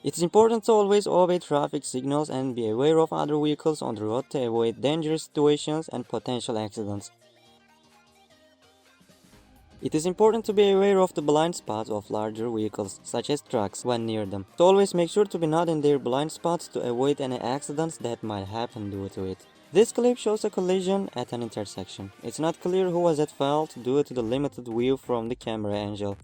It's important to always obey traffic signals and be aware of other vehicles on the road to avoid dangerous situations and potential accidents. It is important to be aware of the blind spots of larger vehicles, such as trucks, when near them. To always make sure to be not in their blind spots to avoid any accidents that might happen due to it. This clip shows a collision at an intersection. It's not clear who was at fault due to the limited view from the camera angle.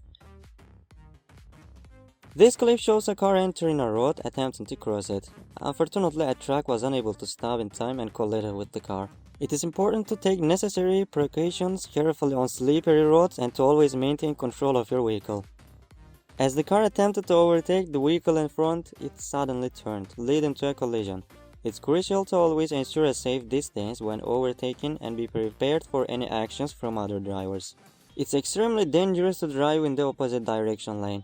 This clip shows a car entering a road attempting to cross it. Unfortunately, a truck was unable to stop in time and collided with the car. It is important to take necessary precautions carefully on slippery roads and to always maintain control of your vehicle. As the car attempted to overtake the vehicle in front, it suddenly turned, leading to a collision. It's crucial to always ensure a safe distance when overtaking and be prepared for any actions from other drivers. It's extremely dangerous to drive in the opposite direction lane.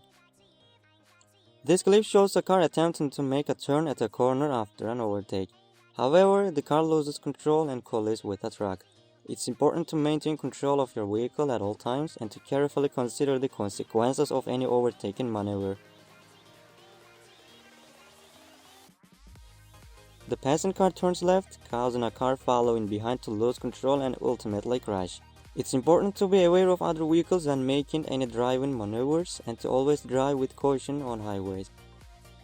This clip shows a car attempting to make a turn at a corner after an overtake. However, the car loses control and collides with a truck. It's important to maintain control of your vehicle at all times and to carefully consider the consequences of any overtaking maneuver. The passing car turns left, causing a car following behind to lose control and ultimately crash. It's important to be aware of other vehicles when making any driving maneuvers and to always drive with caution on highways.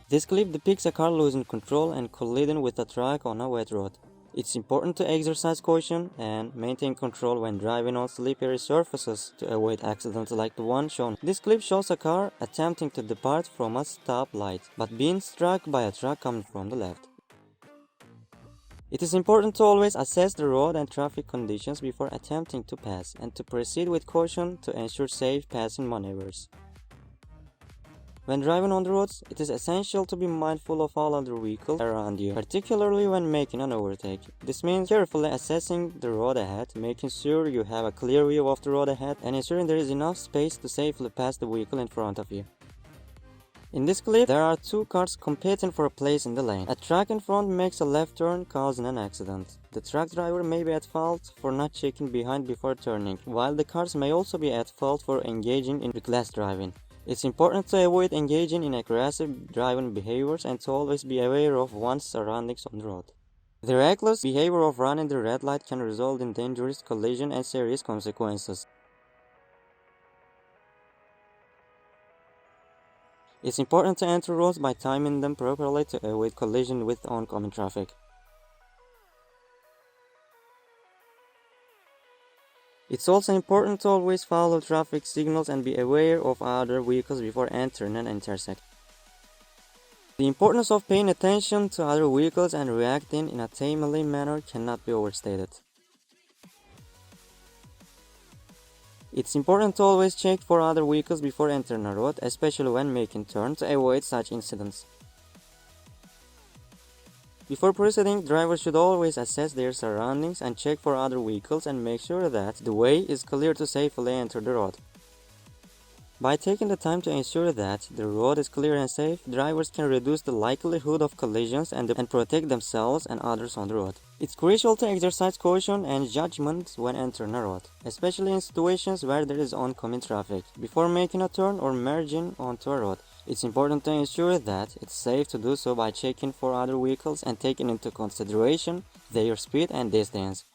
This clip depicts a car losing control and colliding with a truck on a wet road. It's important to exercise caution and maintain control when driving on slippery surfaces to avoid accidents like the one shown. This clip shows a car attempting to depart from a stoplight, but being struck by a truck coming from the left. It is important to always assess the road and traffic conditions before attempting to pass and to proceed with caution to ensure safe passing maneuvers. When driving on the roads, it is essential to be mindful of all other vehicles around you, particularly when making an overtake. This means carefully assessing the road ahead, making sure you have a clear view of the road ahead, and ensuring there is enough space to safely pass the vehicle in front of you. In this clip, there are two cars competing for a place in the lane. A truck in front makes a left turn, causing an accident. The truck driver may be at fault for not checking behind before turning, while the cars may also be at fault for engaging in reckless driving. It's important to avoid engaging in aggressive driving behaviors and to always be aware of one's surroundings on the road. The reckless behavior of running the red light can result in dangerous collision and serious consequences. It's important to enter roads by timing them properly to avoid collision with oncoming traffic. It's also important to always follow traffic signals and be aware of other vehicles before entering an intersection. The importance of paying attention to other vehicles and reacting in a timely manner cannot be overstated. It's important to always check for other vehicles before entering a road, especially when making turns, to avoid such incidents. Before proceeding, drivers should always assess their surroundings and check for other vehicles and make sure that the way is clear to safely enter the road. By taking the time to ensure that the road is clear and safe, drivers can reduce the likelihood of collisions and protect themselves and others on the road. It's crucial to exercise caution and judgment when entering a road, especially in situations where there is oncoming traffic. Before making a turn or merging onto a road, it's important to ensure that it's safe to do so by checking for other vehicles and taking into consideration their speed and distance.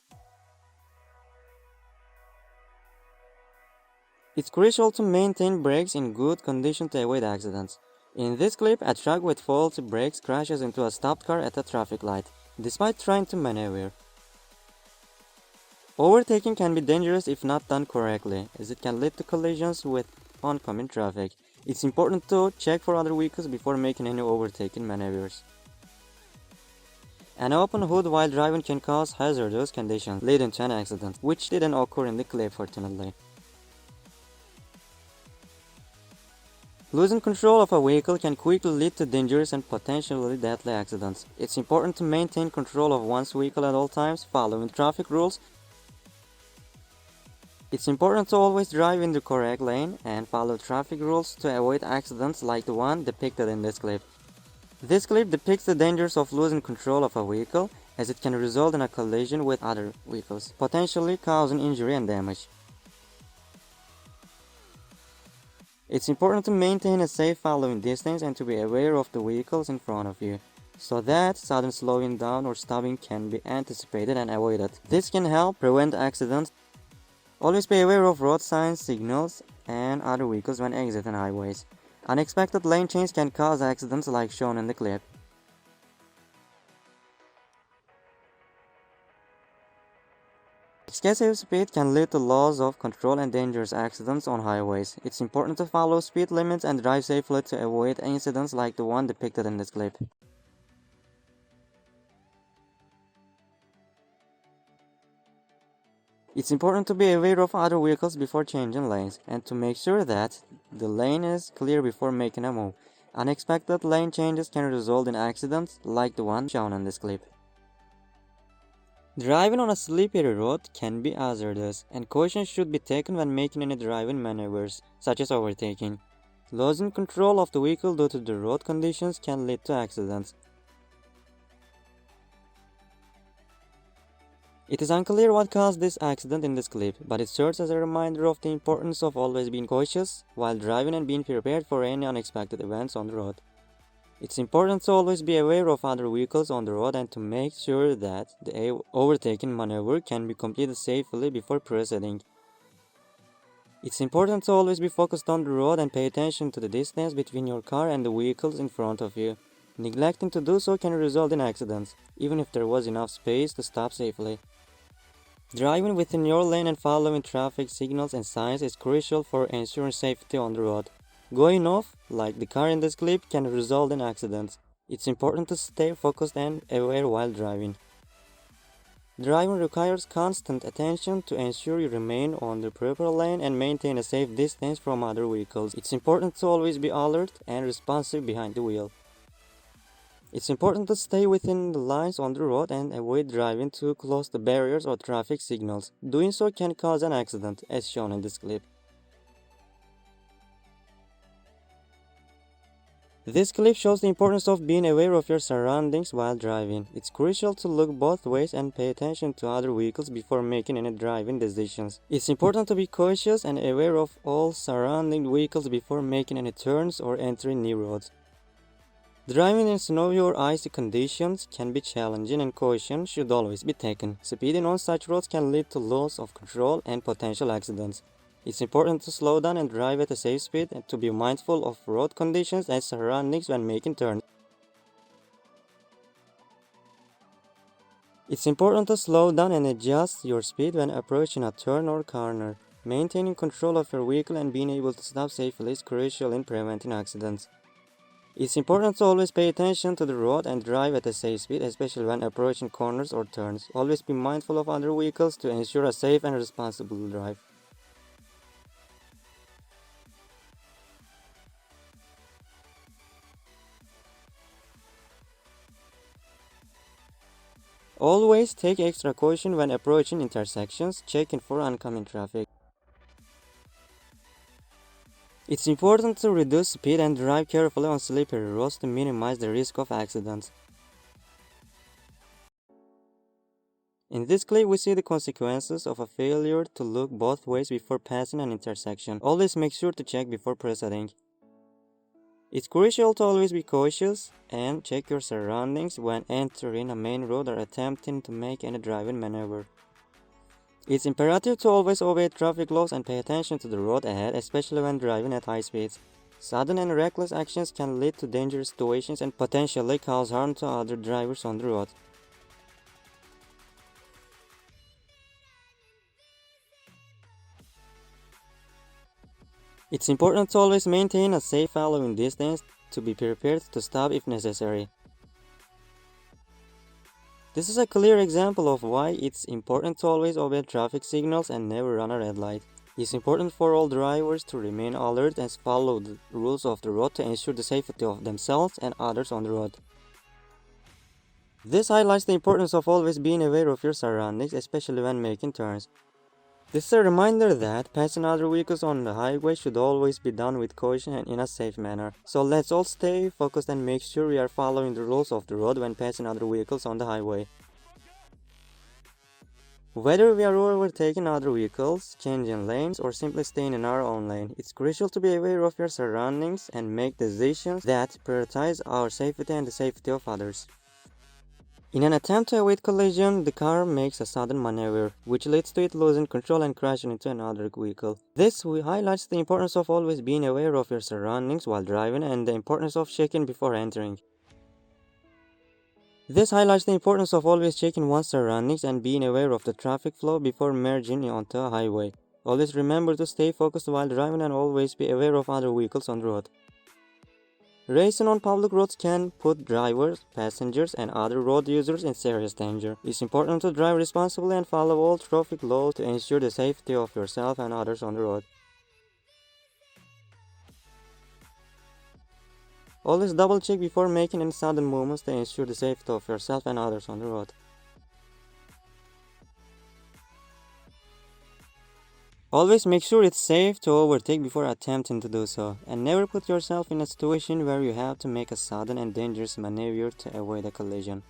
It's crucial to maintain brakes in good condition to avoid accidents. In this clip, a truck with faulty brakes crashes into a stopped car at a traffic light, despite trying to maneuver. Overtaking can be dangerous if not done correctly, as it can lead to collisions with oncoming traffic. It's important to check for other vehicles before making any overtaking maneuvers. An open hood while driving can cause hazardous conditions, leading to an accident, which didn't occur in the clip fortunately. Losing control of a vehicle can quickly lead to dangerous and potentially deadly accidents. It's important to maintain control of one's vehicle at all times, following traffic rules. It's important to always drive in the correct lane and follow traffic rules to avoid accidents like the one depicted in this clip. This clip depicts the dangers of losing control of a vehicle, as it can result in a collision with other vehicles, potentially causing injury and damage. It's important to maintain a safe following distance and to be aware of the vehicles in front of you, so that sudden slowing down or stopping can be anticipated and avoided. This can help prevent accidents. Always be aware of road signs, signals, and other vehicles when exiting highways. Unexpected lane changes can cause accidents like shown in the clip. Excessive speed can lead to loss of control and dangerous accidents on highways. It's important to follow speed limits and drive safely to avoid incidents like the one depicted in this clip. It's important to be aware of other vehicles before changing lanes and to make sure that the lane is clear before making a move. Unexpected lane changes can result in accidents like the one shown in this clip. Driving on a slippery road can be hazardous, and caution should be taken when making any driving maneuvers, such as overtaking. Losing control of the vehicle due to the road conditions can lead to accidents. It is unclear what caused this accident in this clip, but it serves as a reminder of the importance of always being cautious while driving and being prepared for any unexpected events on the road. It's important to always be aware of other vehicles on the road and to make sure that the overtaking maneuver can be completed safely before proceeding. It's important to always be focused on the road and pay attention to the distance between your car and the vehicles in front of you. Neglecting to do so can result in accidents, even if there was enough space to stop safely. Driving within your lane and following traffic signals and signs is crucial for ensuring safety on the road. Going off, like the car in this clip, can result in accidents. It's important to stay focused and aware while driving. Driving requires constant attention to ensure you remain on the proper lane and maintain a safe distance from other vehicles. It's important to always be alert and responsive behind the wheel. It's important to stay within the lines on the road and avoid driving too close to barriers or traffic signals. Doing so can cause an accident, as shown in this clip. This clip shows the importance of being aware of your surroundings while driving. It's crucial to look both ways and pay attention to other vehicles before making any driving decisions. It's important to be cautious and aware of all surrounding vehicles before making any turns or entering new roads. Driving in snowy or icy conditions can be challenging and caution should always be taken. Speeding on such roads can lead to loss of control and potential accidents. It's important to slow down and drive at a safe speed and to be mindful of road conditions and surroundings when making turns. It's important to slow down and adjust your speed when approaching a turn or corner. Maintaining control of your vehicle and being able to stop safely is crucial in preventing accidents. It's important to always pay attention to the road and drive at a safe speed, especially when approaching corners or turns. Always be mindful of other vehicles to ensure a safe and responsible drive. Always take extra caution when approaching intersections, checking for oncoming traffic. It's important to reduce speed and drive carefully on slippery roads to minimize the risk of accidents. In this clip, we see the consequences of a failure to look both ways before passing an intersection. Always make sure to check before proceeding. It's crucial to always be cautious and check your surroundings when entering a main road or attempting to make any driving maneuver. It's imperative to always obey traffic laws and pay attention to the road ahead, especially when driving at high speeds. Sudden and reckless actions can lead to dangerous situations and potentially cause harm to other drivers on the road. It's important to always maintain a safe following distance to be prepared to stop if necessary. This is a clear example of why it's important to always obey traffic signals and never run a red light. It's important for all drivers to remain alert and follow the rules of the road to ensure the safety of themselves and others on the road. This highlights the importance of always being aware of your surroundings, especially when making turns. This is a reminder that passing other vehicles on the highway should always be done with caution and in a safe manner. So let's all stay focused and make sure we are following the rules of the road when passing other vehicles on the highway. Whether we are overtaking other vehicles, changing lanes, or simply staying in our own lane, it's crucial to be aware of your surroundings and make decisions that prioritize our safety and the safety of others. In an attempt to avoid collision, the car makes a sudden maneuver, which leads to it losing control and crashing into another vehicle. This highlights the importance of always being aware of your surroundings while driving and the importance of checking before entering. This highlights the importance of always checking one's surroundings and being aware of the traffic flow before merging onto a highway. Always remember to stay focused while driving and always be aware of other vehicles on the road. Racing on public roads can put drivers, passengers, and other road users in serious danger. It's important to drive responsibly and follow all traffic laws to ensure the safety of yourself and others on the road. Always double check before making any sudden movements to ensure the safety of yourself and others on the road. Always make sure it's safe to overtake before attempting to do so, and never put yourself in a situation where you have to make a sudden and dangerous maneuver to avoid a collision.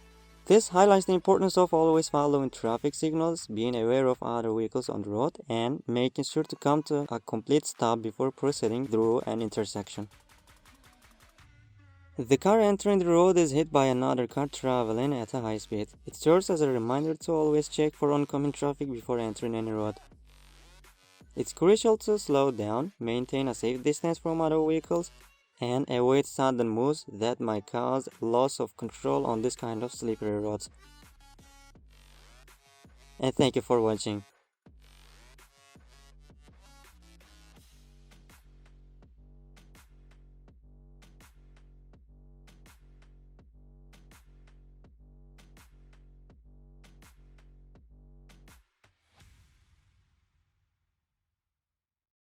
This highlights the importance of always following traffic signals, being aware of other vehicles on the road, and making sure to come to a complete stop before proceeding through an intersection. The car entering the road is hit by another car traveling at a high speed. It serves as a reminder to always check for oncoming traffic before entering any road. It's crucial to slow down, maintain a safe distance from other vehicles, and avoid sudden moves that might cause loss of control on this kind of slippery roads. And thank you for watching.